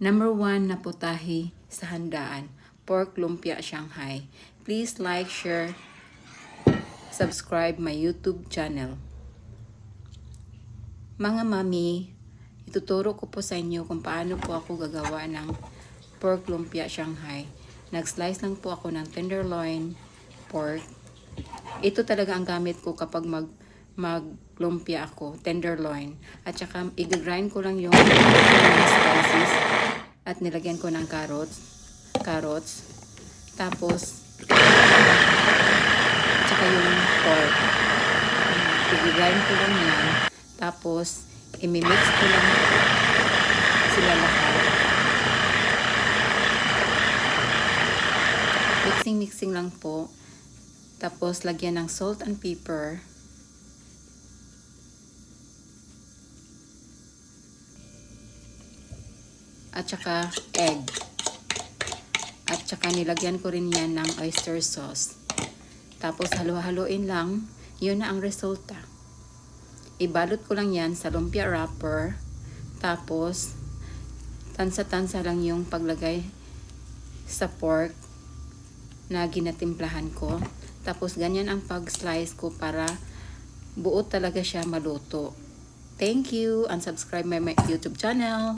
Number 1 na putahe sa handaan, pork lumpia Shanghai. Please like, share, subscribe my YouTube channel. Mga mami, ituturo ko po sa inyo kung paano po ako gagawa ng pork lumpia Shanghai. Nag-slice lang po ako ng tenderloin pork. Ito talaga ang gamit ko kapag maglumpia ako, tenderloin. At saka i-grind ko lang yung spices at nilagyan ko ng carrots. Tapos at saka yung pork. I-grind ko lang yan. Tapos i-mix ko lang sila lahat. Mixing lang po. Tapos lagyan ng salt and pepper. At saka egg. At saka nilagyan ko rin yan ng oyster sauce. Tapos halo-haloin lang. Yun na ang resulta. Ibalot ko lang yan sa lumpia wrapper. Tapos tansa-tansa lang yung paglagay sa pork na ginatimplahan ko. Tapos ganyan ang pag-slice ko para buo talaga siya maluto. Thank you and subscribe my YouTube channel.